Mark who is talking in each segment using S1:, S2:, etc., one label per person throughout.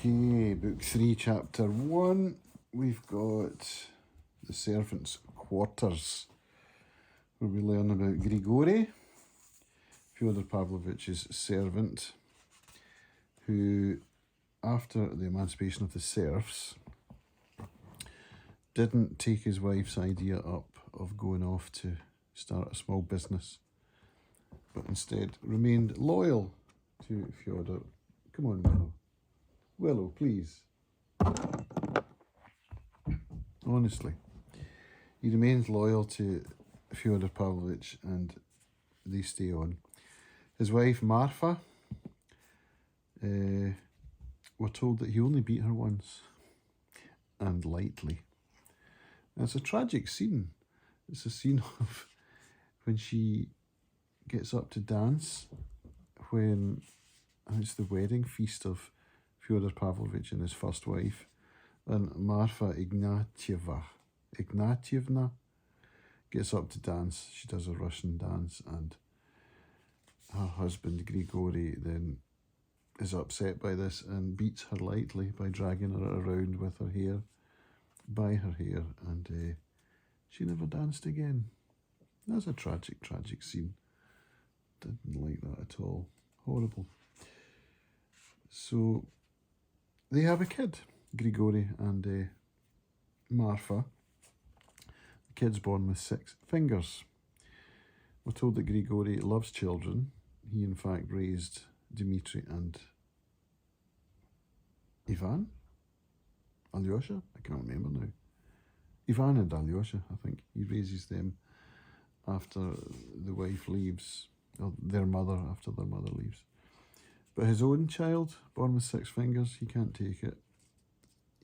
S1: Okay, book 3, chapter 1. We've got the servants' quarters, where we learn about Grigory, Fyodor Pavlovich's servant, who, after the emancipation of the serfs, didn't take his wife's idea up of going off to start a small business, but instead remained loyal to Fyodor. Come on, Willow. Willow, please. Honestly. He remains loyal to Fyodor Pavlovich and they stay on. His wife, Marfa, we're told that he only beat her once, and lightly. And it's a tragic scene. It's a scene of when she gets up to dance, when it's the wedding feast of Fyodor Pavlovich and his first wife, and Marfa Ignatievna gets up to dance. She does a Russian dance, and her husband Grigory then is upset by this and beats her lightly by dragging her around with her hair, by her hair, and she never danced again. That's a tragic, tragic scene. Didn't like that at all. Horrible. So they have a kid, Grigory and Marfa. The kid's born with 6 fingers. We're told that Grigory loves children. He, in fact, raised Dmitri and Ivan? Alyosha? I can't remember now. Ivan and Alyosha, I think. He raises them after the wife leaves, or their mother after their mother leaves. But his own child, born with 6 fingers, he can't take it.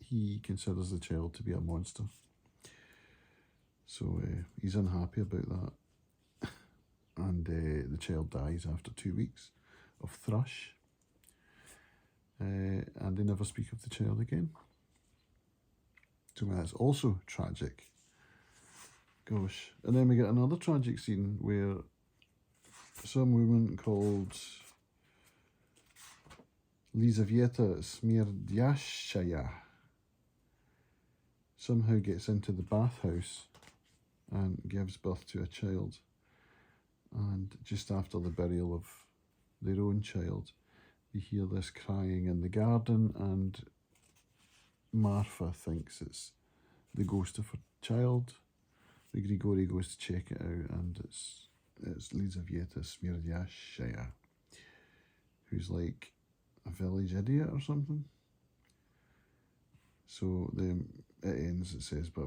S1: He considers the child to be a monster. So he's unhappy about that. And the child dies after 2 weeks of thrush. And they never speak of the child again. So that's also tragic. Gosh. And then we get another tragic scene where some woman called Lizaveta Smerdyashchaya somehow gets into the bathhouse and gives birth to a child. And just after the burial of their own child, they hear this crying in the garden, and Marfa thinks it's the ghost of her child. The Grigory goes to check it out, and it's Lizaveta Smerdyashchaya, who's like a village idiot or something. So then it ends, it says, but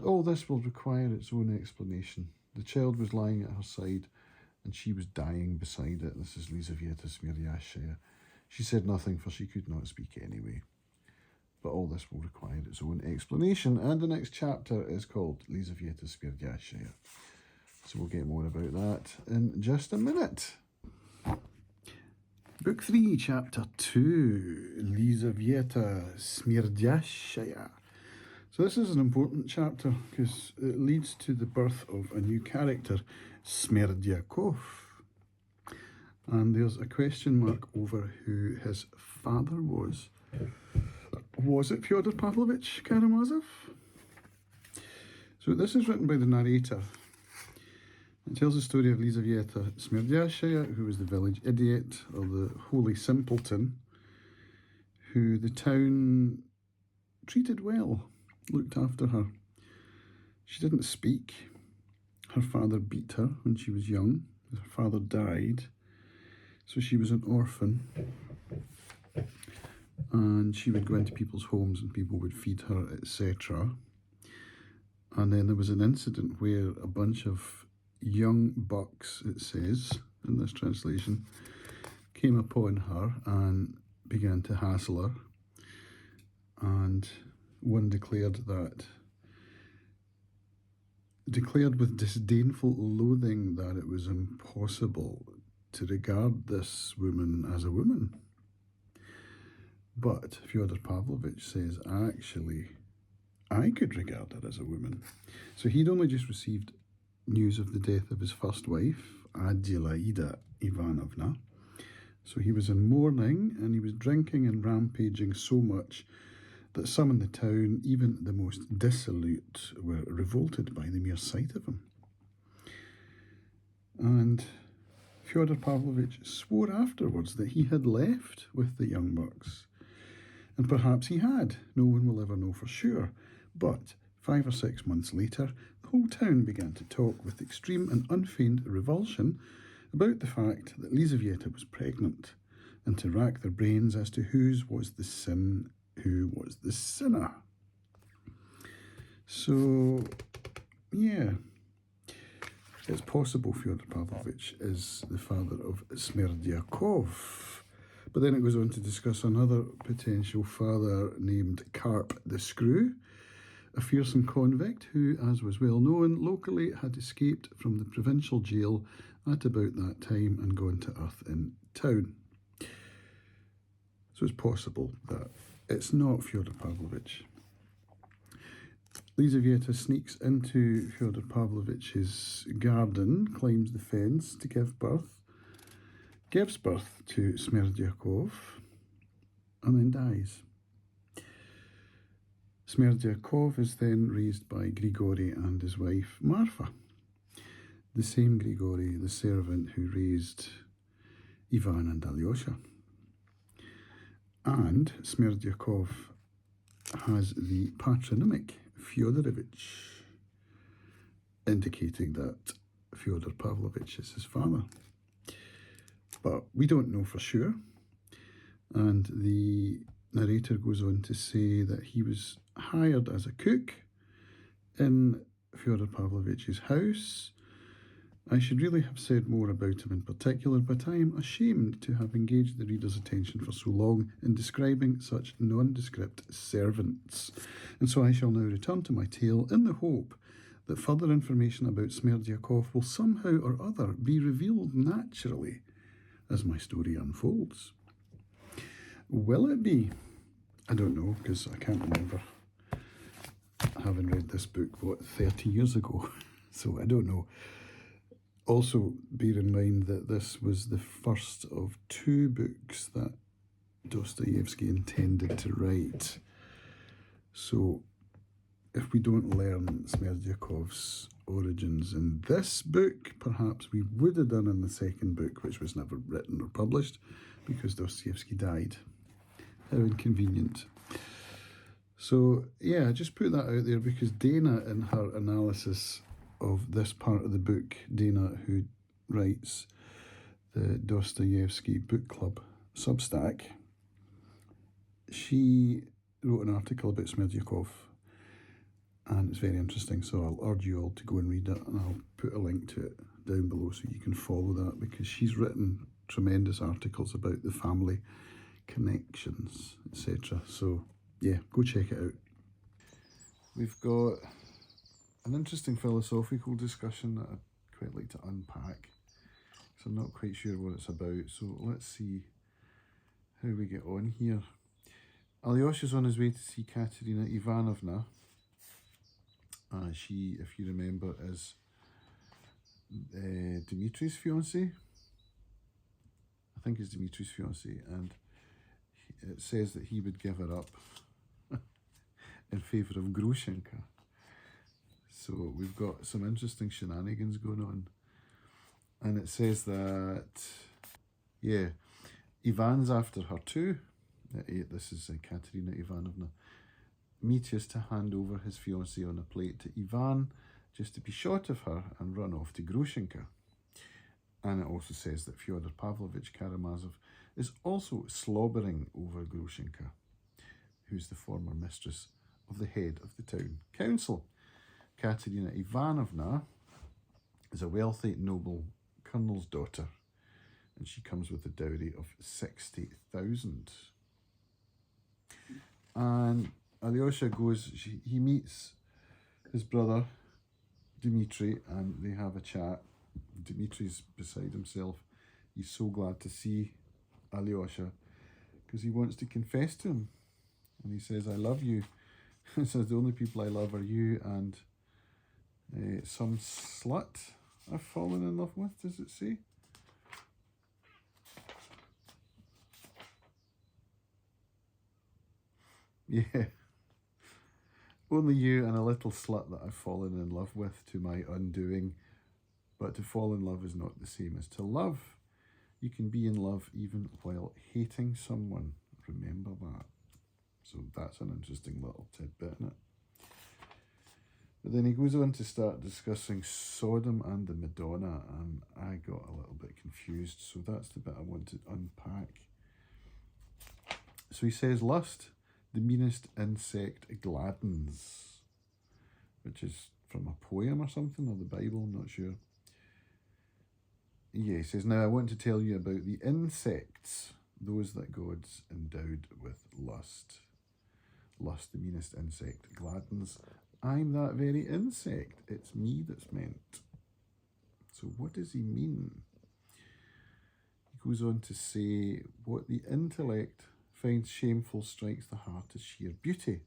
S1: all this will require its own explanation. The child was lying at her side and she was dying beside it. This is Lizaveta Smeryashchaya. She said nothing, for she could not speak anyway. But all this will require its own explanation, and the next chapter is called Lizaveta Smeryashchaya. So we'll get more about that in just a minute. Book 3, Chapter 2, Lizaveta Smerdyashchaya. So this is an important chapter because it leads to the birth of a new character, Smerdyakov. And there's a question mark over who his father was. Was it Fyodor Pavlovich Karamazov? So this is written by the narrator. It tells the story of Lizaveta Smerdyashchaya, who was the village idiot, or the holy simpleton, who the town treated well, looked after her. She didn't speak. Her father beat her when she was young. Her father died, so she was an orphan. And she would go into people's homes and people would feed her, etc. And then there was an incident where a bunch of young bucks, it says in this translation, came upon her and began to hassle her. And one declared with disdainful loathing that it was impossible to regard this woman as a woman. But Fyodor Pavlovich says, actually, I could regard her as a woman. So he'd only just received news of the death of his first wife, Adelaida Ivanovna, So he was in mourning, and he was drinking and rampaging so much that some in the town, even the most dissolute, were revolted by the mere sight of him. And Fyodor Pavlovich swore afterwards that he had left with the young bucks. And perhaps he had, no one will ever know for sure. But 5 or 6 months later, the whole town began to talk with extreme and unfeigned revulsion about the fact that Lizaveta was pregnant, and to rack their brains as to whose was the sin, who was the sinner. So, yeah, it's possible Fyodor Pavlovich is the father of Smerdyakov. But then it goes on to discuss another potential father named Karp the Screw, a fearsome convict who, as was well known locally, had escaped from the provincial jail at about that time and gone to earth in town. So it's possible that it's not Fyodor Pavlovich. Lizaveta sneaks into Fyodor Pavlovich's garden, climbs the fence to give birth, gives birth to Smerdyakov, and then dies. Smerdyakov is then raised by Grigory and his wife Marfa, the same Grigory, the servant who raised Ivan and Alyosha. And Smerdyakov has the patronymic Fyodorovich, indicating that Fyodor Pavlovich is his father. But we don't know for sure. And the narrator goes on to say that he was hired as a cook in Fyodor Pavlovich's house. I should really have said more about him in particular, but I am ashamed to have engaged the reader's attention for so long in describing such nondescript servants. And so I shall now return to my tale in the hope that further information about Smerdyakov will somehow or other be revealed naturally as my story unfolds. Will it be? I don't know, because I can't remember having read this book, 30 years ago. So I don't know. Also, bear in mind that this was the first of 2 books that Dostoevsky intended to write. So, if we don't learn Smerdyakov's origins in this book, perhaps we would have done in the second book, which was never written or published, because Dostoevsky died. How inconvenient. So, yeah, I just put that out there because Dana, in her analysis of this part of the book, Dana, who writes the Dostoevsky Book Club Substack, she wrote an article about Smerdyakov, and it's very interesting, so I'll urge you all to go and read it, and I'll put a link to it down below so you can follow that, because she's written tremendous articles about the family connections, etc. So, yeah, go check it out. We've got an interesting philosophical discussion that I'd quite like to unpack, because I'm not quite sure what it's about. So let's see how we get on here. Alyosha's on his way to see Katarina Ivanovna. She, if you remember, is Dmitri's fiancée. I think it's Dmitri's fiancée, and it says that he would give her up in favour of Grushenka. So we've got some interesting shenanigans going on. And it says that, yeah, Ivan's after her too. This is Katarina Ivanovna. Mitya's to hand over his fiancée on a plate to Ivan, just to be short of her and run off to Grushenka. And it also says that Fyodor Pavlovich Karamazov is also slobbering over Grushenka, who's the former mistress of the head of the town council. Katerina Ivanovna is a wealthy noble colonel's daughter, and she comes with a dowry of 60,000. And Alyosha goes, he meets his brother Dmitri, and they have a chat. Dmitri's beside himself. He's so glad to see Alyosha because he wants to confess to him. And he says, I love you. He says, the only people I love are you and some slut I've fallen in love with, does it say? Yeah. Only you and a little slut that I've fallen in love with to my undoing. But to fall in love is not the same as to love. You can be in love even while hating someone. Remember that. So that's an interesting little tidbit, isn't it? But then he goes on to start discussing Sodom and the Madonna, and I got a little bit confused, so that's the bit I want to unpack. So he says, lust, the meanest insect gladdens, which is from a poem or something, or the Bible, I'm not sure. Yeah, he says, now I want to tell you about the insects, those that God's endowed with lust. Lust, the meanest insect, gladdens. I'm that very insect. It's me that's meant. So what does he mean? He goes on to say, what the intellect finds shameful strikes the heart as sheer beauty.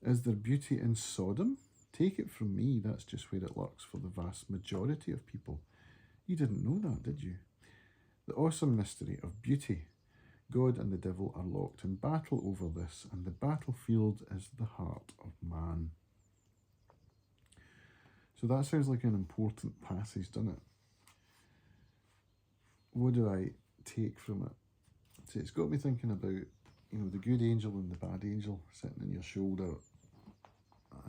S1: Is there beauty in Sodom? Take it from me, that's just where it lurks for the vast majority of people. You didn't know that, did you? The awesome mystery of beauty. God and the devil are locked in battle over this, and the battlefield is the heart of man. So that sounds like an important passage, doesn't it? What do I take from it? So it's got me thinking about, the good angel and the bad angel sitting on your shoulder,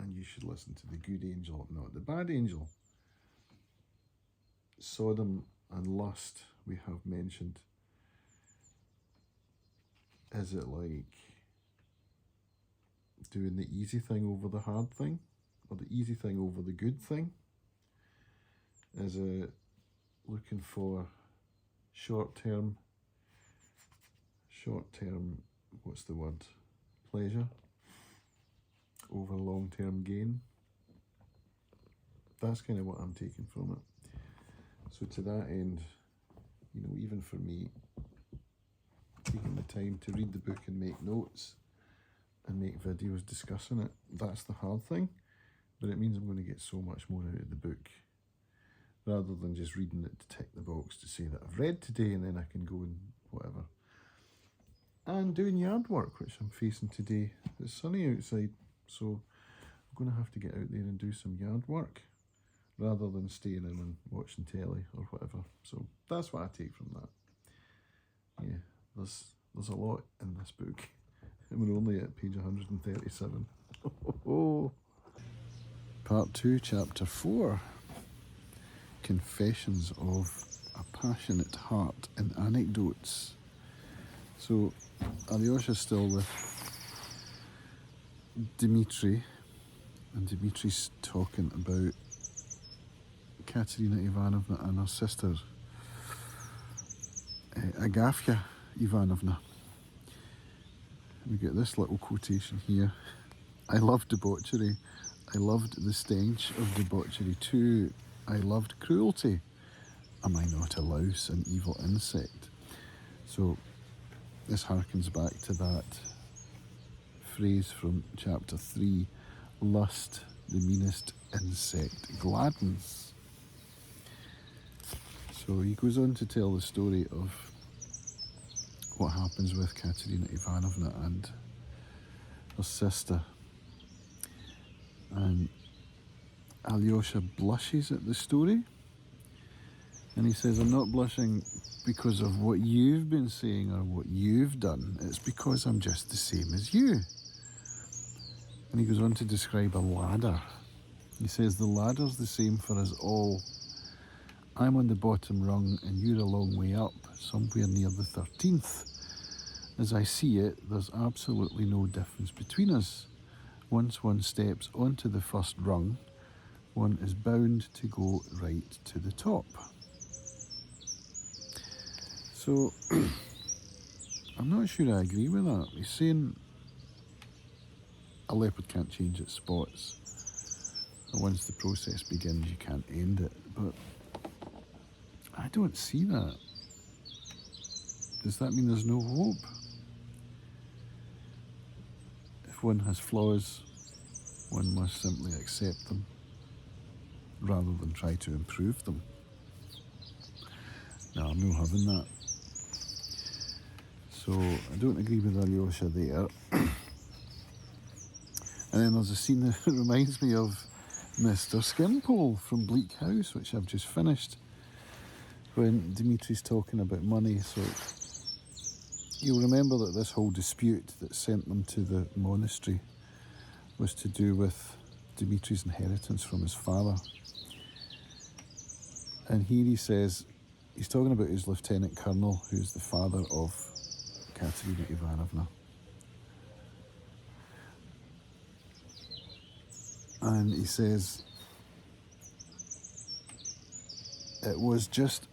S1: and you should listen to the good angel, not the bad angel. Sodom and lust, we have mentioned. Is it like doing the easy thing over the hard thing? Or the easy thing over the good thing? Is it looking for short-term, what's the word? Pleasure over long-term gain? That's kind of what I'm taking from it. So to that end, even for me, taking the time to read the book and make notes and make videos discussing it, that's the hard thing. But it means I'm going to get so much more out of the book, rather than just reading it to tick the box to say that I've read today and then I can go and whatever. And doing yard work, which I'm facing today. It's sunny outside, so I'm going to have to get out there and do some yard work, rather than staying in and watching telly or whatever. So that's what I take from that. Yeah, there's a lot in this book. And we're only at page 137. Part 2, Chapter 4. Confessions of a Passionate Heart in Anecdotes. So Alyosha's still with Dmitri, and Dmitri's talking about Katarina Ivanovna and her sister Agafya Ivanovna. We get this little quotation here. I loved debauchery. I loved the stench of debauchery too. I loved cruelty. Am I not a louse, an evil insect? So this harkens back to that phrase from chapter 3, lust, the meanest insect, gladdens. So he goes on to tell the story of what happens with Katerina Ivanovna and her sister. And Alyosha blushes at the story, and he says, I'm not blushing because of what you've been saying or what you've done, it's because I'm just the same as you. And he goes on to describe a ladder. He says, the ladder's the same for us all. I'm on the bottom rung and you're a long way up, somewhere near the 13th. As I see it, there's absolutely no difference between us. Once one steps onto the first rung, one is bound to go right to the top. So, I'm not sure I agree with that. He's saying a leopard can't change its spots. And once the process begins, you can't end it. But I don't see that. Does that mean there's no hope? If one has flaws, one must simply accept them, rather than try to improve them. No, I'm not having that. So I don't agree with Alyosha there. And then there's a scene that reminds me of Mr. Skimpole from Bleak House, which I've just finished, when Dmitri's talking about money. So you'll remember that this whole dispute that sent them to the monastery was to do with Dmitri's inheritance from his father. And here he says, he's talking about his lieutenant colonel, who's the father of Katarina Ivanovna. And he says, it was just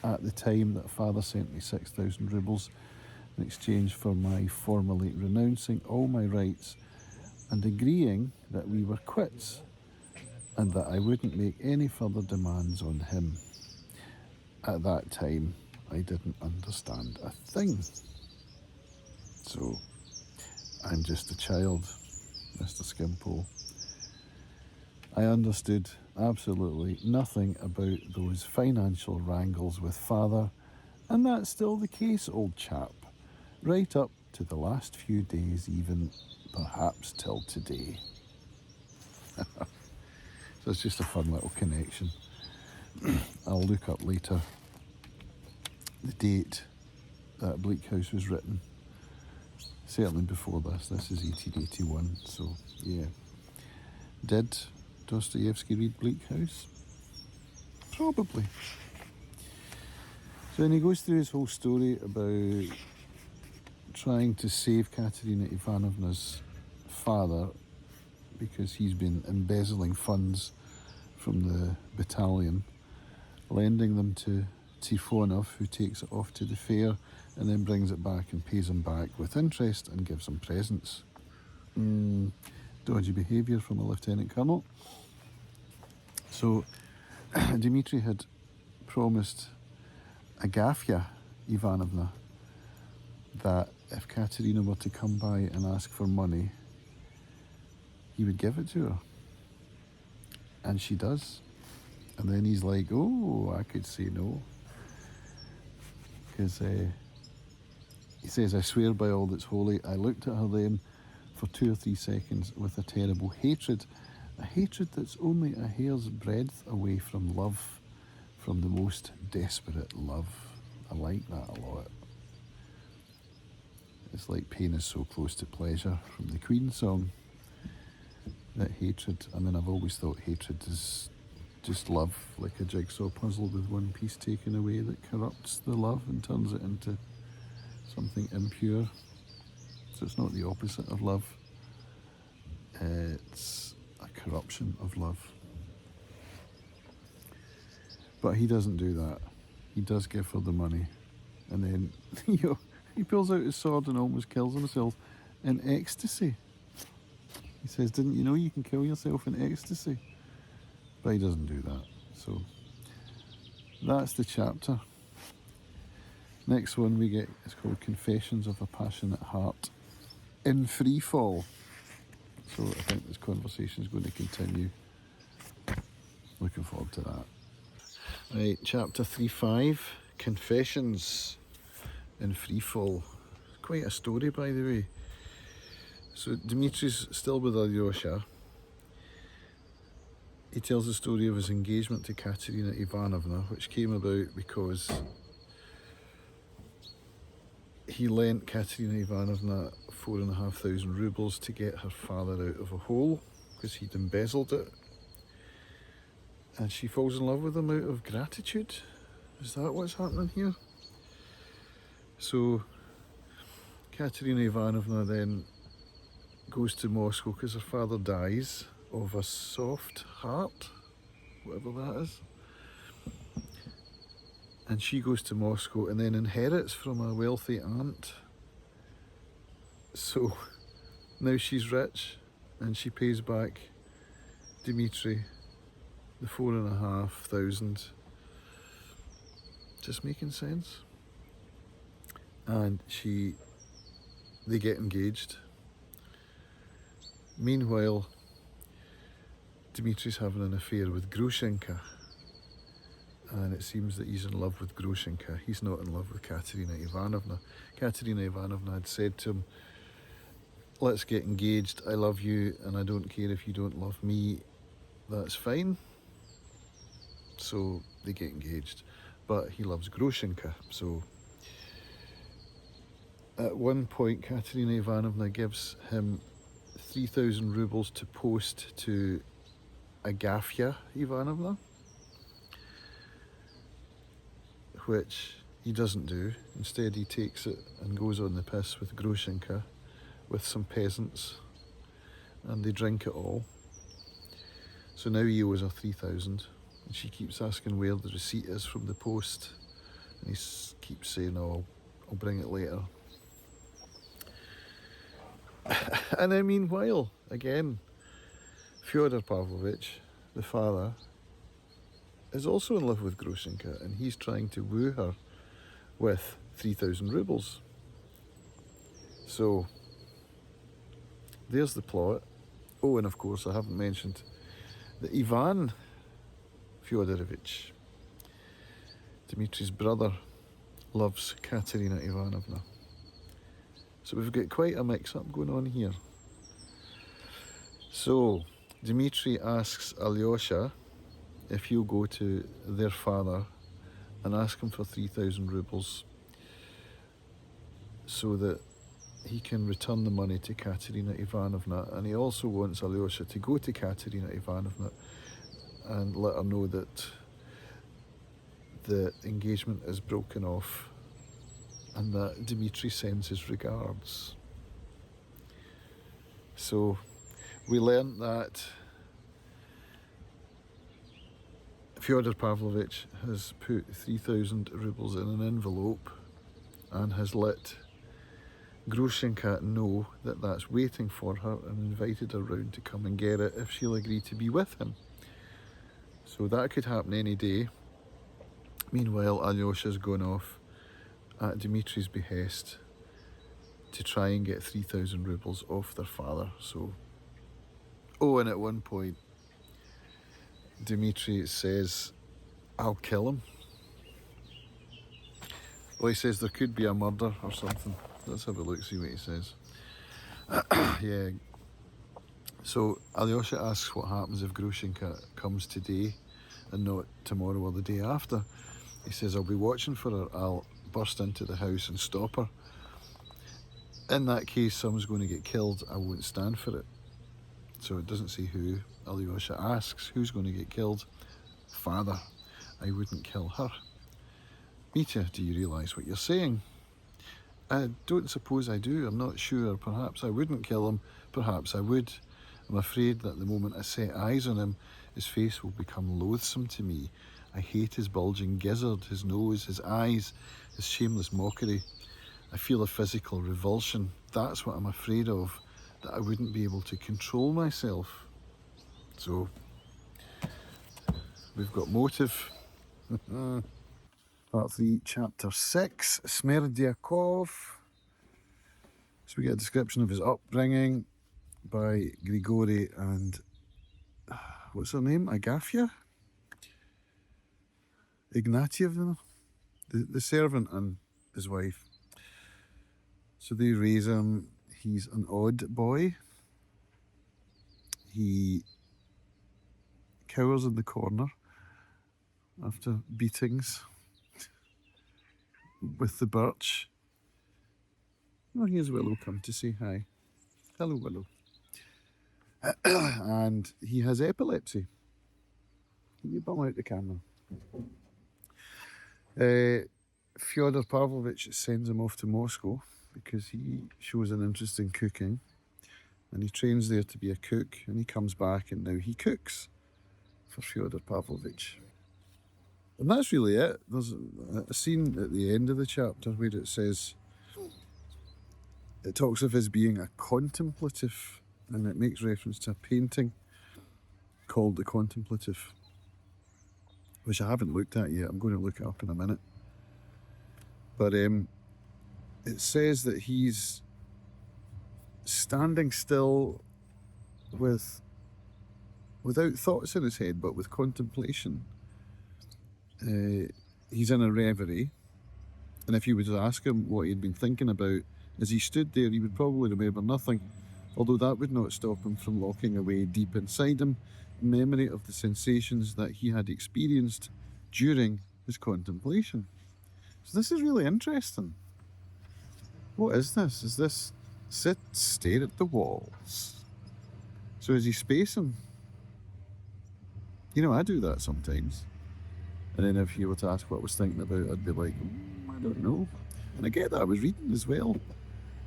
S1: at the time that father sent me 6,000 rubles in exchange for my formally renouncing all my rights and agreeing that we were quits and that I wouldn't make any further demands on him. At that time, I didn't understand a thing. So, I'm just a child, Mr. Skimpole. I understood absolutely nothing about those financial wrangles with father, and that's still the case, old chap, right up to the last few days, even perhaps till today. So it's just a fun little connection. I'll look up later the date that Bleak House was written. Certainly before this. This is 1881, so yeah. Did Dostoevsky read Bleak House? Probably. So then he goes through his whole story about trying to save Katerina Ivanovna's father because he's been embezzling funds from the battalion, lending them to Tifonov, who takes it off to the fair and then brings it back and pays him back with interest and gives him presents. Dodgy behaviour from a lieutenant colonel. So Dmitri had promised Agafya Ivanovna that if Katerina were to come by and ask for money, he would give it to her. And she does. And then he's like, oh, I could say no. Because he says, I swear by all that's holy, I looked at her then for 2 or 3 seconds with a terrible hatred, a hatred that's only a hair's breadth away from love, from the most desperate love. I like that a lot. It's like pain is so close to pleasure from the Queen song. That hatred, I mean, I've always thought hatred is just love, like a jigsaw puzzle with one piece taken away that corrupts the love and turns it into something impure. So it's not the opposite of love. It's a corruption of love. But he doesn't do that. He does give her the money. And then, he pulls out his sword and almost kills himself in ecstasy. He says, didn't you know you can kill yourself in ecstasy? But he doesn't do that. So that's the chapter. Next one we get is called Confessions of a Passionate Heart in Free Fall. So I think this conversation is going to continue. Looking forward to that. Right, chapter 3-5, Confessions in Free Fall. Quite a story, by the way. So Dmitri's still with Alyosha. He tells the story of his engagement to Katerina Ivanovna, which came about because he lent Katerina Ivanovna 4,500 rubles to get her father out of a hole because he'd embezzled it. And she falls in love with him out of gratitude. Is that what's happening here? So Katerina Ivanovna then goes to Moscow because her father dies of a soft heart, whatever that is. And she goes to Moscow and then inherits from a wealthy aunt. So now she's rich and she pays back Dmitri the 4,500. Just making sense? And they get engaged. Meanwhile, Dmitri's having an affair with Grushenka, and it seems that he's in love with Grushenka. He's not in love with Katerina Ivanovna. Katerina Ivanovna had said to him, let's get engaged, I love you and I don't care if you don't love me, that's fine. So they get engaged, but he loves Grushenka. So at one point Katarina Ivanovna gives him 3,000 rubles to post to Agafya Ivanovna, which he doesn't do. Instead he takes it and goes on the piss with Grushenka, with some peasants, and they drink it all. So now he owes her 3,000, and she keeps asking where the receipt is from the post, and he keeps saying, oh, I'll bring it later. And then meanwhile, again, Fyodor Pavlovich, the father, is also in love with Grushenka, and he's trying to woo her with 3,000 rubles. So there's the plot. Oh, and of course I haven't mentioned that Ivan Fyodorovich, Dmitri's brother, loves Katerina Ivanovna. So we've got quite a mix-up going on here. So Dmitri asks Alyosha if he'll go to their father and ask him for 3,000 rubles so that he can return the money to Katerina Ivanovna, and he also wants Alyosha to go to Katerina Ivanovna and let her know that the engagement is broken off and that Dmitri sends his regards. So we learnt that Fyodor Pavlovich has put 3,000 rubles in an envelope and has let Grushenka know that that's waiting for her and invited her round to come and get it if she'll agree to be with him. So that could happen any day. Meanwhile, Alyosha's gone off at Dmitri's behest to try and get 3,000 rubles off their father. So, oh, and at one point Dmitri says, I'll kill him. Well, he says there could be a murder or something. Let's have a look, see what he says. Yeah. So Alyosha asks what happens if Grushenka comes today and not tomorrow or the day after. He says, I'll be watching for her. I'll burst into the house and stop her. In that case, someone's going to get killed. I won't stand for it. So it doesn't say who. Alyosha asks, who's going to get killed? Father. I wouldn't kill her. Mitya, do you realise what you're saying? I don't suppose I do. I'm not sure. Perhaps I wouldn't kill him. Perhaps I would. I'm afraid that the moment I set eyes on him, his face will become loathsome to me. I hate his bulging gizzard, his nose, his eyes, his shameless mockery. I feel a physical revulsion. That's what I'm afraid of, that I wouldn't be able to control myself. So, we've got motive. Part 3, Chapter 6, Smerdyakov. So we get a description of his upbringing by Grigory and, what's her name, Agafya? Ignatievna? The servant and his wife. So they raise him. He's an odd boy. He cowers in the corner after beatings with the birch. Oh, here's Willow come to say hi. Hello, Willow. And he has epilepsy. Can you bum out the camera? Fyodor Pavlovich sends him off to Moscow because he shows an interest in cooking, and he trains there to be a cook, and he comes back and now he cooks for Fyodor Pavlovich. And that's really it. There's a scene at the end of the chapter where it says, it talks of his being a contemplative, and it makes reference to a painting called The Contemplative, which I haven't looked at yet. I'm going to look it up in a minute. But it says that he's standing still without thoughts in his head, but with contemplation. He's in a reverie, and if you were to ask him what he'd been thinking about as he stood there, he would probably remember nothing. although that would not stop him from locking away deep inside him memory of the sensations that he had experienced during his contemplation. So this is really interesting. What is this? Is this sit, stare at the walls? So is he spacing? You know, I do that sometimes. And then if you were to ask what I was thinking about, I'd be like, I don't know. And I get that I was reading as well.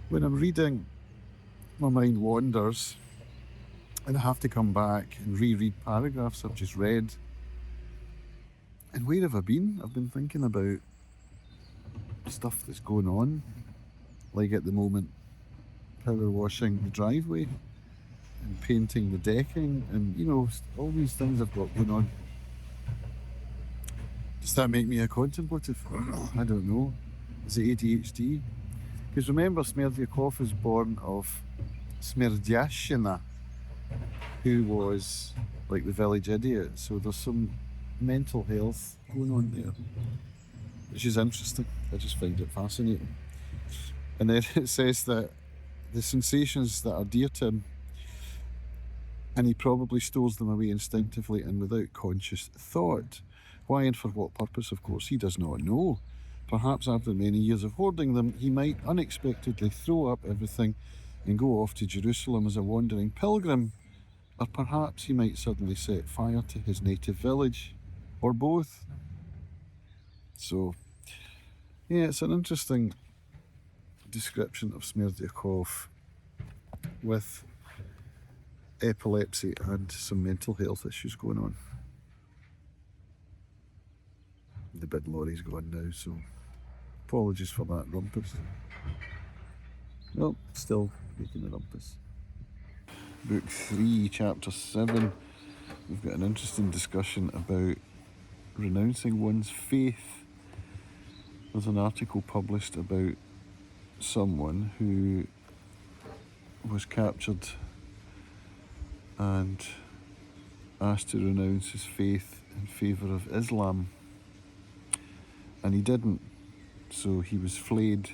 S1: When I'm reading, my mind wanders and I have to come back and reread paragraphs I've just read. And where have I been? I've been thinking about stuff that's going on. Like at the moment, power washing the driveway and painting the decking and, you know, all these things I've got going on. Does that make me a contemplative? I don't know. Is it ADHD? Because remember, Smerdyakov is born of Smerdyashchaya, who was like the village idiot. So there's some mental health going on there, which is interesting. I just find it fascinating. And then it says that the sensations that are dear to him, and he probably stores them away instinctively and without conscious thought. Why and for what purpose, of course, he does not know. Perhaps after many years of hoarding them, he might unexpectedly throw up everything and go off to Jerusalem as a wandering pilgrim, or perhaps he might suddenly set fire to his native village, or both. So, yeah, it's an interesting description of Smerdyakov with epilepsy and some mental health issues going on. The big lorry's gone now, so apologies for that rumpus. Well, still making a rumpus. Book 3, Chapter 7. We've got an interesting discussion about renouncing one's faith. There's an article published about someone who was captured and asked to renounce his faith in favour of Islam, and he didn't, so he was flayed,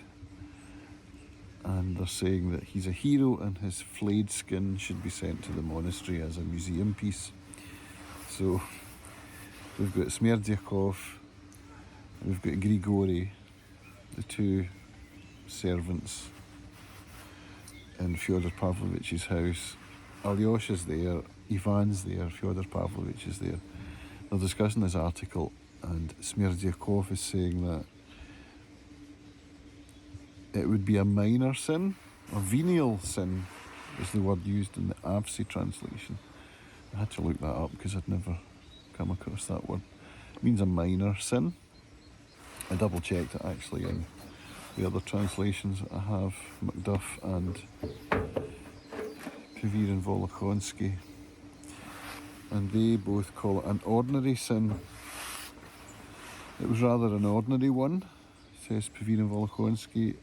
S1: and they're saying that he's a hero and his flayed skin should be sent to the monastery as a museum piece. So we've got Smerdyakov, we've got Grigory, the two servants in Fyodor Pavlovich's house. Alyosha's there, Ivan's there, Fyodor Pavlovich is there. They're discussing this article, and Smerdyakov is saying that it would be a minor sin, a venial sin is the word used in the Avsi translation. I had to look that up because I'd never come across that word. It means a minor sin. I double checked it actually in the other translations I have, Macduff and Fyodor and Volokhonsky, and they both call it an ordinary sin. It was rather an ordinary one, says Fyodor and Volokhonsky,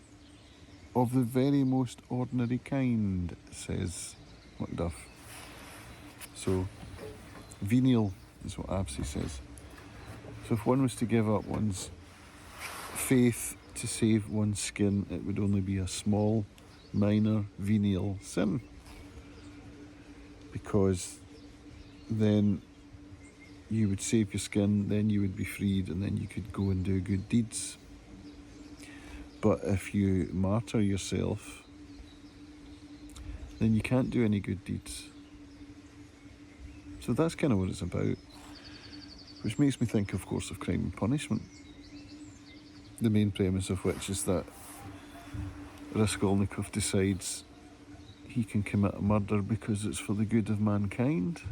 S1: of the very most ordinary kind, says Macduff. So, venial is what Avsi says. So if one was to give up one's faith to save one's skin, it would only be a small, minor, venial sin. Because then you would save your skin, then you would be freed, and then you could go and do good deeds. But if you martyr yourself, then you can't do any good deeds. So that's kind of what it's about. Which makes me think, of course, of Crime and Punishment. The main premise of which is that Raskolnikov decides he can commit a murder because it's for the good of mankind.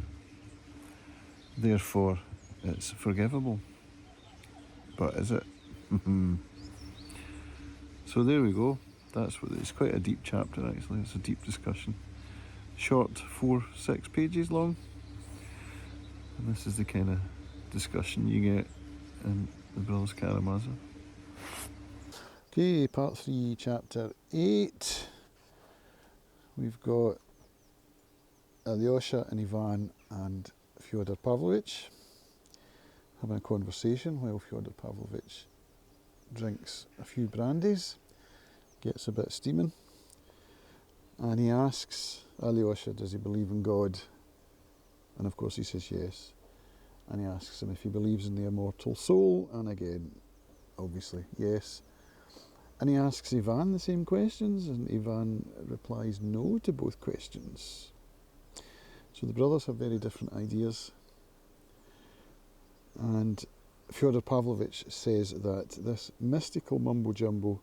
S1: Therefore, it's forgivable. But is it? So there we go. That's what it's quite a deep chapter actually. It's a deep discussion. Short, 4-6 pages long. And this is the kind of discussion you get in the Brothers Karamazov. Okay, part 3, chapter 8. We've got Alyosha and Ivan and Fyodor Pavlovich having a conversation while Fyodor Pavlovich drinks a few brandies, gets a bit steaming. And he asks Alyosha, does he believe in God? And of course he says yes. And he asks him if he believes in the immortal soul, and again, obviously, yes. And he asks Ivan the same questions, and Ivan replies no to both questions. So the brothers have very different ideas. And Fyodor Pavlovich says that this mystical mumbo-jumbo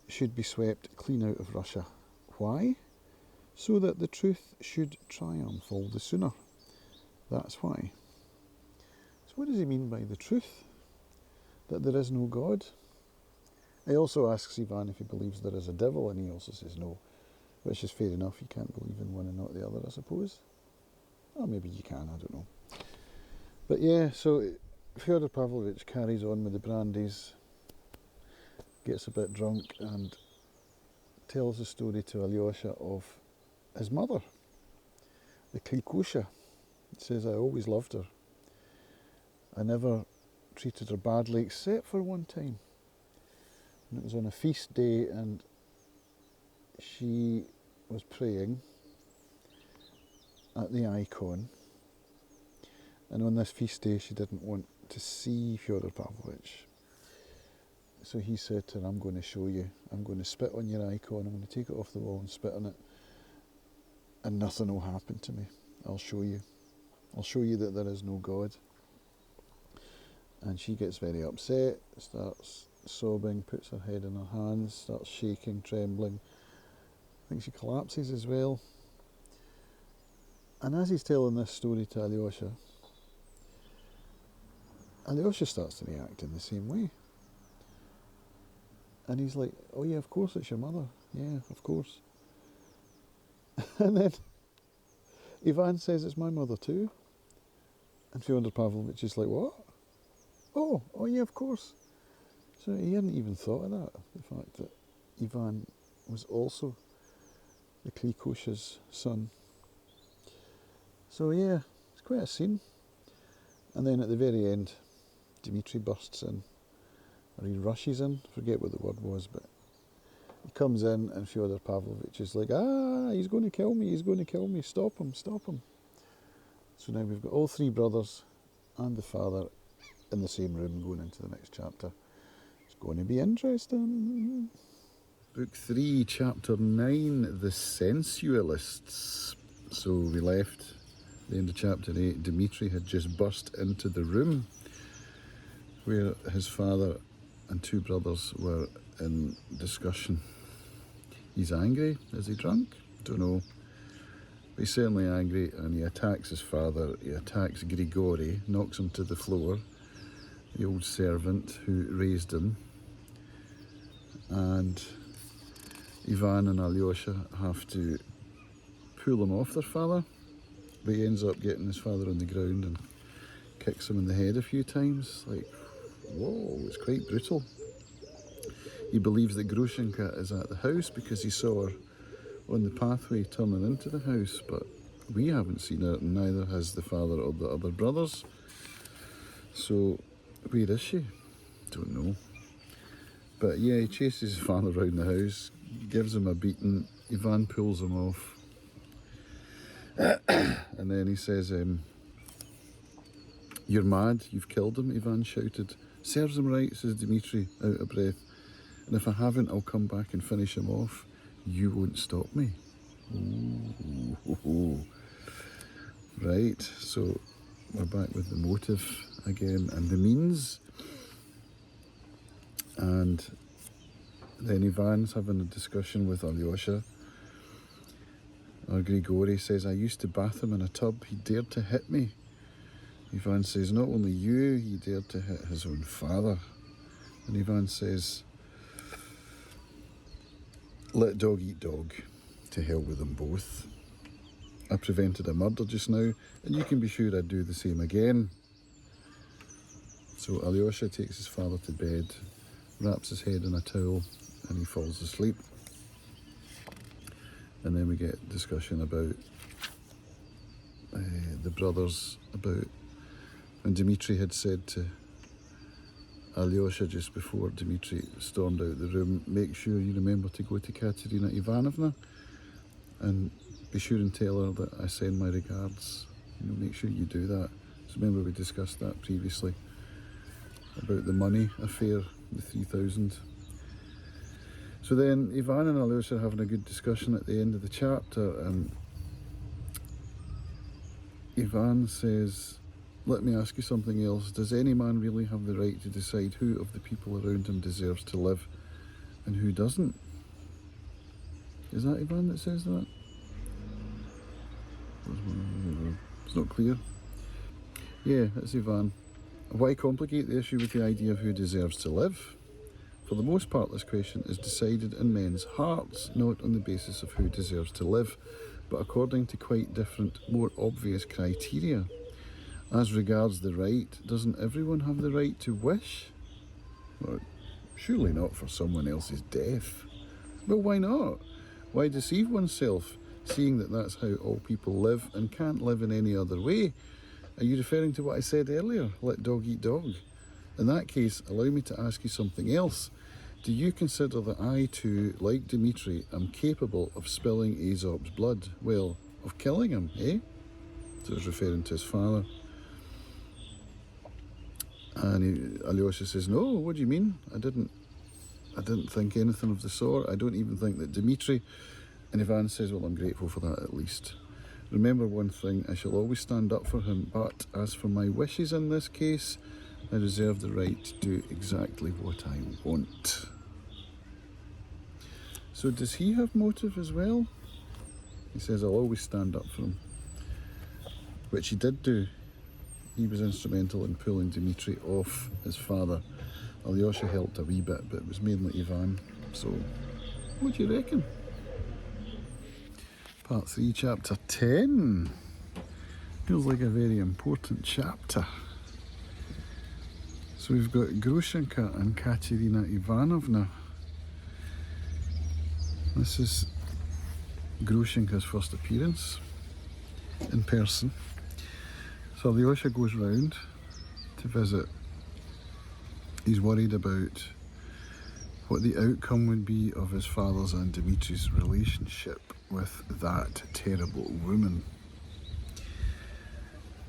S1: should be swept clean out of Russia. Why? So that the truth should triumph all the sooner. That's why. So what does he mean by the truth? That there is no God? He also asks Ivan if he believes there is a devil, and he also says no, which is fair enough. You can't believe in one and not the other, I suppose. Or maybe you can, I don't know. But yeah, so Fyodor Pavlovich carries on with the brandies, gets a bit drunk, and tells the story to Alyosha of his mother, the Klikusha. He says, I always loved her. I never treated her badly, except for one time. And it was on a feast day, and she was praying at the icon. And on this feast day, she didn't want to see Fyodor Pavlovich. So he said to her, I'm going to show you. I'm going to spit on your icon. I'm going to take it off the wall and spit on it. And nothing will happen to me. I'll show you. I'll show you that there is no God. And she gets very upset, starts sobbing, puts her head in her hands, starts shaking, trembling. I think she collapses as well. And as he's telling this story to Alyosha, Alyosha starts to react in the same way. And he's like, oh yeah, of course it's your mother. Yeah, of course. And then Ivan says it's my mother too. And Fyodor Pavlovich is like, what? Oh yeah, of course. So he hadn't even thought of that, the fact that Ivan was also the Klikusha's son. So yeah, it's quite a scene. And then at the very end, Dmitri bursts in, or he rushes in, forget what the word was, but he comes in and Fyodor Pavlovich is like, he's going to kill me, stop him. So now we've got all three brothers and the father in the same room going into the next chapter. It's going to be interesting. Book 3, chapter 9, the Sensualists. So we left at the end of chapter 8, Dmitri had just burst into the room where his father and two brothers were in discussion. He's angry. Is he drunk? Don't know. But he's certainly angry, and he attacks his father. He attacks Grigory, knocks him to the floor, the old servant who raised him. And Ivan and Alyosha have to pull him off their father, but he ends up getting his father on the ground and kicks him in the head a few times. Like, whoa, it's quite brutal. He believes that Grushenka is at the house because he saw her on the pathway turning into the house, but we haven't seen her, and neither has the father or the other brothers. So where is she? Don't know. But yeah, he chases his father around the house, gives him a beating. Ivan pulls him off, and then he says, you're mad, you've killed him, Ivan shouted. Serves him right, says Dmitri, out of breath. And if I haven't, I'll come back and finish him off. You won't stop me. Ooh. Right, so we're back with the motive again and the means. And then Ivan's having a discussion with Alyosha. Or Grigory says, I used to bath him in a tub. He dared to hit me. Ivan says, not only you, he dared to hit his own father. And Ivan says, let dog eat dog. To hell with them both. I prevented a murder just now, and you can be sure I'd do the same again. So Alyosha takes his father to bed, wraps his head in a towel, and he falls asleep. And then we get discussion about the brothers, about when Dmitri had said to Alyosha just before Dmitri stormed out the room, make sure you remember to go to Katarina Ivanovna. and be sure and tell her that I send my regards. You know, make sure you do that. So remember we discussed that previously about the money affair, the 3,000. So then Ivan and Alyosha are having a good discussion at the end of the chapter, and Ivan says, let me ask you something else. Does any man really have the right to decide who of the people around him deserves to live and who doesn't? Is that Ivan that says that? It's not clear. Yeah, it's Ivan. Why complicate the issue with the idea of who deserves to live? For the most part, this question is decided in men's hearts, not on the basis of who deserves to live, but according to quite different, more obvious criteria. As regards the right, doesn't everyone have the right to wish? Well, surely not for someone else's death. Well, why not? Why deceive oneself, seeing that that's how all people live and can't live in any other way? Are you referring to what I said earlier? Let dog eat dog? In that case, allow me to ask you something else. Do you consider that I too, like Dmitri, am capable of spilling Aesop's blood? Well, of killing him, eh? So it's referring to his father. And Alyosha says, no, what do you mean? I didn't think anything of the sort. I don't even think that Dmitri. And Ivan says, well, I'm grateful for that at least. Remember one thing, I shall always stand up for him, but as for my wishes in this case, I reserve the right to do exactly what I want. So does he have motive as well? He says, I'll always stand up for him. Which he did do. He was instrumental in pulling Dmitri off his father. Alyosha helped a wee bit, but it was mainly Ivan. So, what do you reckon? Part 3, chapter 10. Feels like a very important chapter. So we've got Grushenka and Katarina Ivanovna. This is Grushenka's first appearance in person. So Alyosha goes round to visit. He's worried about what the outcome would be of his father's and Dmitri's relationship with that terrible woman.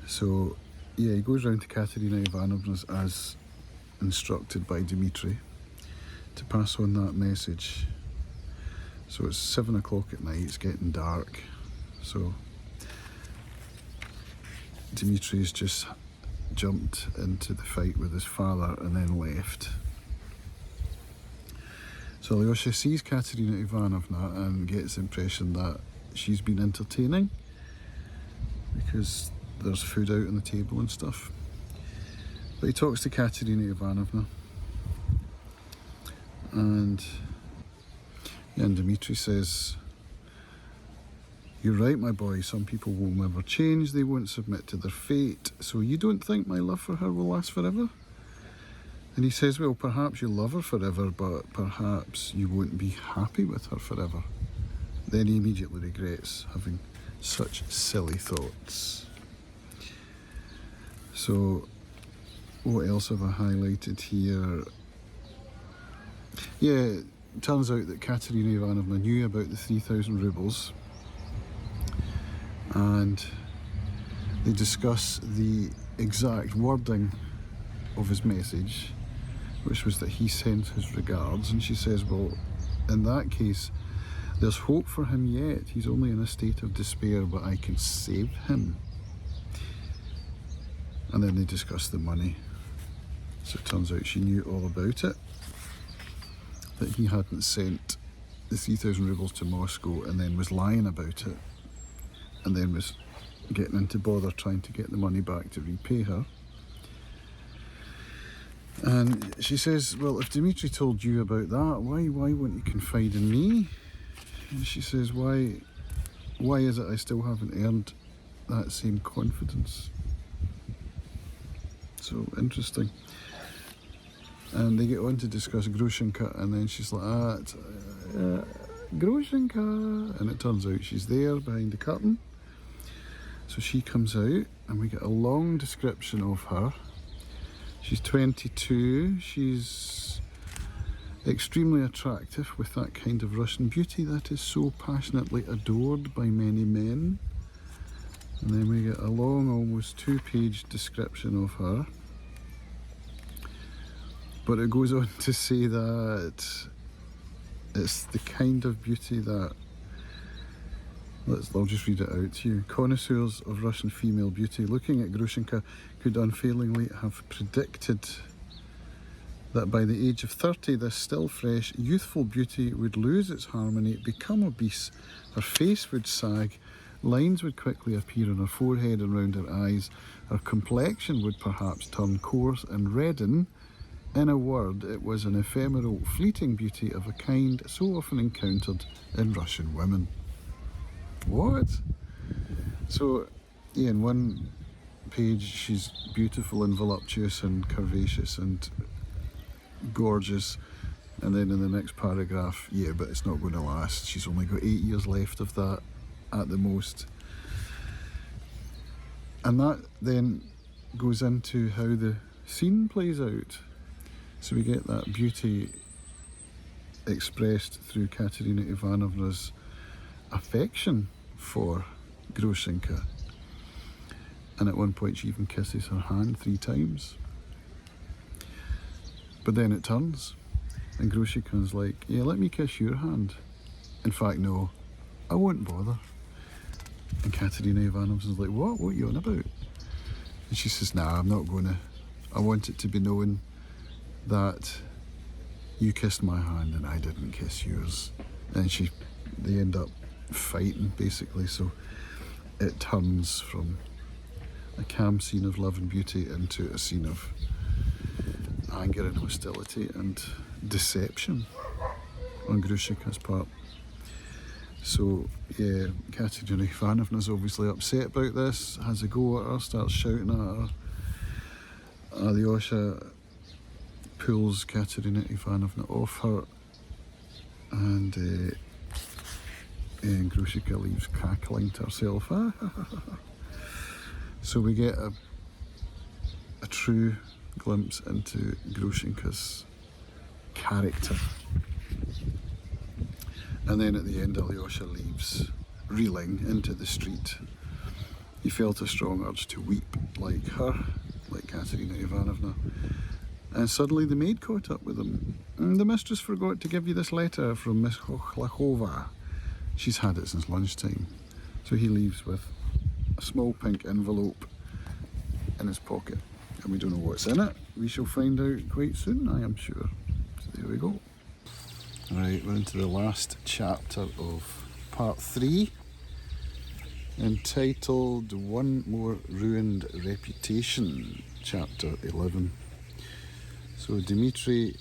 S1: So yeah, he goes round to Katarina Ivanovna's as instructed by Dmitri to pass on that message. So it's 7 o'clock at night, it's getting dark. So Dmitri's just jumped into the fight with his father and then left. So Alyosha sees Katarina Ivanovna and gets the impression that she's been entertaining because there's food out on the table and stuff. But he talks to Katarina Ivanovna and Dmitri says, you're right, my boy, some people will never change, they won't submit to their fate, so you don't think my love for her will last forever? And he says, well, perhaps you'll love her forever, but perhaps you won't be happy with her forever. Then he immediately regrets having such silly thoughts. So, what else have I highlighted here? Yeah, it turns out that Katarina Ivanovna knew about the 3,000 rubles, and they discuss the exact wording of his message, which was that he sent his regards, and she says, well, in that case, there's hope for him yet. He's only in a state of despair, but I can save him. And then they discuss the money. So it turns out she knew all about it, that he hadn't sent the 3,000 rubles to Moscow and then was lying about it, and then was getting into bother trying to get the money back to repay her. And she says, well, if Dmitri told you about that, why wouldn't you confide in me? And she says, why is it I still haven't earned that same confidence? So interesting. And they get on to discuss Grushenka, and then she's like, Grushenka, and it turns out she's there behind the curtain. So she comes out, and we get a long description of her. She's 22, she's extremely attractive with that kind of Russian beauty that is so passionately adored by many men. And then we get a long, almost 2-page description of her. But it goes on to say that it's the kind of beauty that, I'll just read it out to you. Connoisseurs of Russian female beauty looking at Grushenka could unfailingly have predicted that by the age of 30, this still fresh, youthful beauty would lose its harmony, become obese, her face would sag, lines would quickly appear on her forehead and round her eyes, her complexion would perhaps turn coarse and redden. In a word, it was an ephemeral, fleeting beauty of a kind so often encountered in Russian women. What? So, yeah, in one page she's beautiful and voluptuous and curvaceous and gorgeous, and then in the next paragraph, yeah, but it's not going to last. She's only got 8 years left of that at the most. And that then goes into how the scene plays out. So we get that beauty expressed through Katarina Ivanovna's affection for Grushenka. And at one point she even kisses her hand 3 times. But then it turns, and Grushenka's like, yeah, let me kiss your hand. In fact, no, I won't bother. And Katarina Ivanovna's like, what are you on about? And she says, nah, I'm not gonna. I want it to be known that you kissed my hand and I didn't kiss yours. And they end up fighting, basically. So it turns from a calm scene of love and beauty into a scene of anger and hostility and deception on Grushenka's part. So yeah, Katerina Ivanovna's obviously upset about this, has a go at her, starts shouting at her. Alyosha pulls Katerina Ivanovna off her, and Grushenka leaves cackling to herself. So we get a true glimpse into Grushenka's character. And then at the end, Alyosha leaves, reeling into the street. He felt a strong urge to weep like her, like Katerina Ivanovna. And suddenly the maid caught up with him. The mistress forgot to give you this letter from Miss Hochlakova. She's had it since lunchtime. So he leaves with a small pink envelope in his pocket. And we don't know what's in it. We shall find out quite soon, I am sure. So there we go. Right, we're into the last chapter of part 3, entitled One More Ruined Reputation, chapter 11. So Dmitri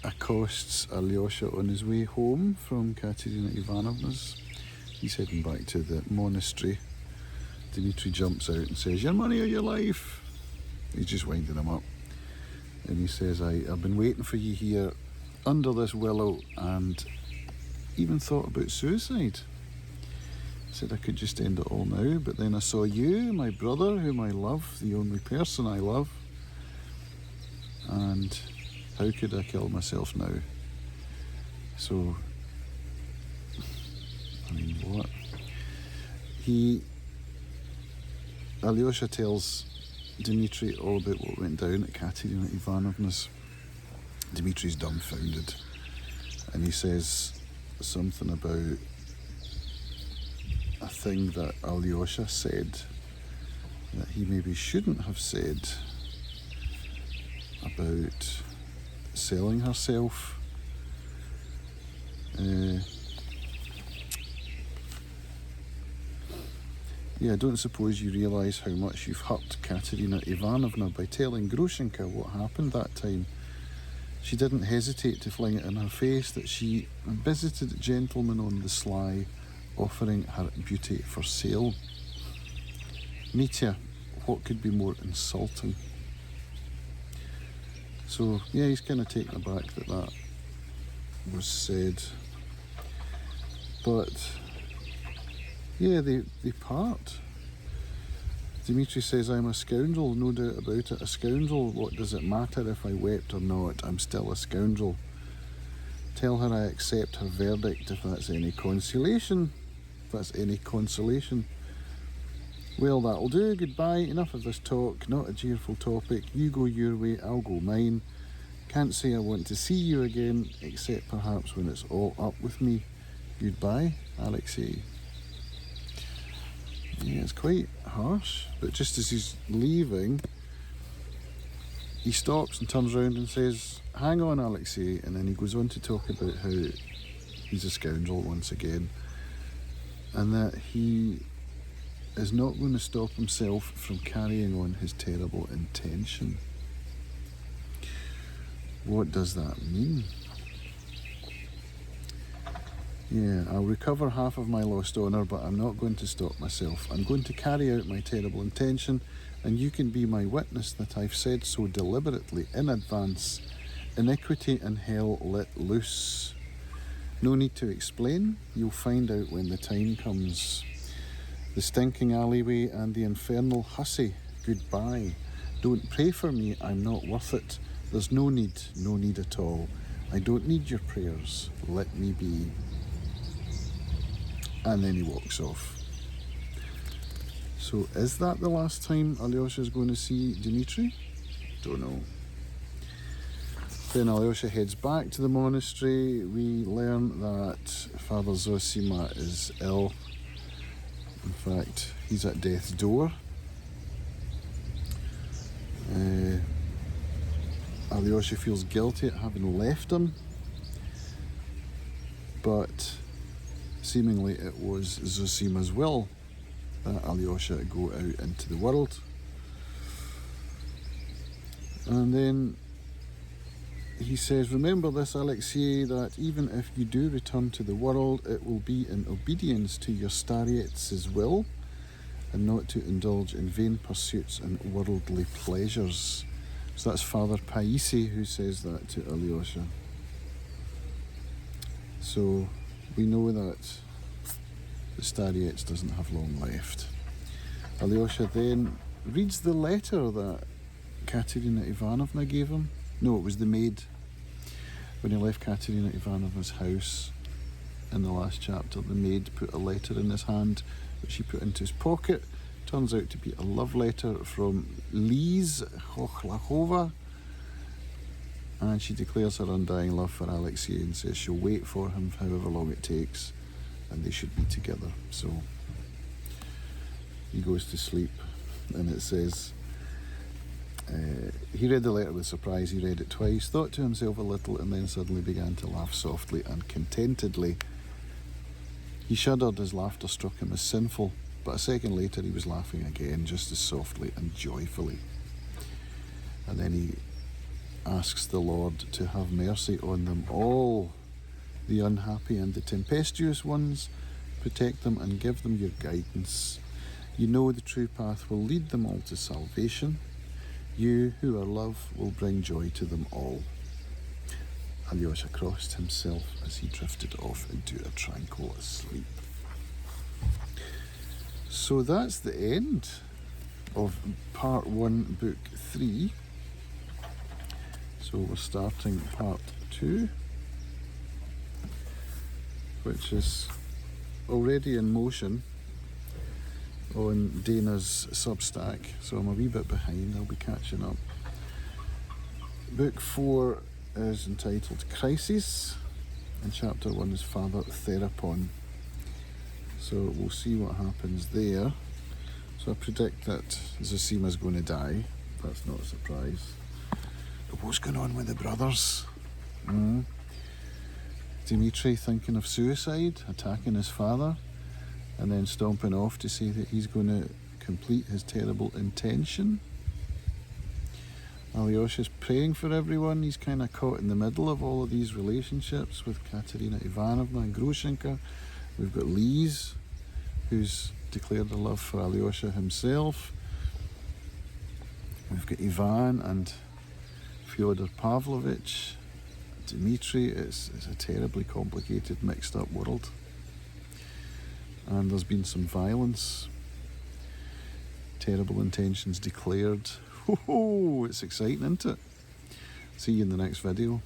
S1: accosts Alyosha on his way home from Katerina Ivanovna's. He's heading back to the monastery. Dmitri jumps out and says, "Your money or your life?" He's just winding him up. And he says, I've been waiting for you here under this willow and even thought about suicide. Said I could just end it all now, but then I saw you, my brother, whom I love, the only person I love. And how could I kill myself now? So, I mean, what? Alyosha tells Dmitri all about what went down at Katerina Ivanovna's. Dmitri's dumbfounded, and he says something about a thing that Alyosha said that he maybe shouldn't have said about selling herself. I don't suppose you realise how much you've hurt Katerina Ivanovna by telling Grushenka what happened that time. She didn't hesitate to fling it in her face that she visited gentlemen on the sly, offering her beauty for sale. Mitya, what could be more insulting? So, yeah, he's kind of taken aback that was said. But, yeah, they part. Dmitri says, I'm a scoundrel, no doubt about it. A scoundrel, what does it matter if I wept or not? I'm still a scoundrel. Tell her I accept her verdict if that's any consolation. Well, that'll do. Goodbye. Enough of this talk. Not a cheerful topic. You go your way, I'll go mine. Can't say I want to see you again, except perhaps when it's all up with me. Goodbye, Alexei. Yeah, it's quite harsh. But just as he's leaving, he stops and turns around and says, hang on, Alexei. And then he goes on to talk about how he's a scoundrel once again. And that he is not going to stop himself from carrying on his terrible intention. What does that mean? Yeah, I'll recover half of my lost honour, but I'm not going to stop myself. I'm going to carry out my terrible intention, and you can be my witness that I've said so deliberately in advance. Iniquity and hell let loose. No need to explain, you'll find out when the time comes. The stinking alleyway and the infernal hussy, goodbye. Don't pray for me, I'm not worth it. There's no need at all. I don't need your prayers, let me be. And then he walks off. So is that the last time Alyosha's going to see Dmitri? Don't know. Then Alyosha heads back to the monastery. We learn that Father Zosima is ill. In fact, he's at death's door. Alyosha feels guilty at having left him, but seemingly it was Zosima's will that Alyosha go out into the world. And then he says, remember this, Alexei, that even if you do return to the world, it will be in obedience to your Starets's will, and not to indulge in vain pursuits and worldly pleasures. So that's Father Paisi who says that to Alyosha. So we know that the Starets doesn't have long left. Alyosha then reads the letter that Katarina Ivanovna gave him. No, it was the maid. When he left Katarina Ivanovna's house in the last chapter, the maid put a letter in his hand, which he put into his pocket. Turns out to be a love letter from Liz Hochlachova, and she declares her undying love for Alexei and says she'll wait for him however long it takes, and they should be together. So he goes to sleep, and it says, he read the letter with surprise. He read it twice, thought to himself a little, and then suddenly began to laugh softly and contentedly. He shuddered as laughter struck him as sinful, but a second later he was laughing again, just as softly and joyfully. And then he asks the Lord to have mercy on them all, the unhappy and the tempestuous ones. Protect them and give them your guidance. You know the true path will lead them all to salvation. You who are love will bring joy to them all. Alyosha crossed himself as he drifted off into a tranquil sleep. So that's the end of part 1, book 3. So we're starting part 2, which is already in motion on Dana's Substack, so I'm a wee bit behind. I'll be catching up. Book 4 is entitled Crisis, and chapter 1 is Father Therapon. So we'll see what happens there. So I predict that Zosima's going to die. That's not a surprise. But what's going on with the brothers? Dmitri thinking of suicide, attacking his father, and then stomping off to say that he's going to complete his terrible intention. Alyosha's praying for everyone. He's kind of caught in the middle of all of these relationships with Katarina Ivanovna and Grushenka. We've got Liz, who's declared a love for Alyosha himself. We've got Ivan and Fyodor Pavlovich. Dmitri. It's a terribly complicated, mixed up world. And there's been some violence. Terrible intentions declared. It's exciting, isn't it? See you in the next video.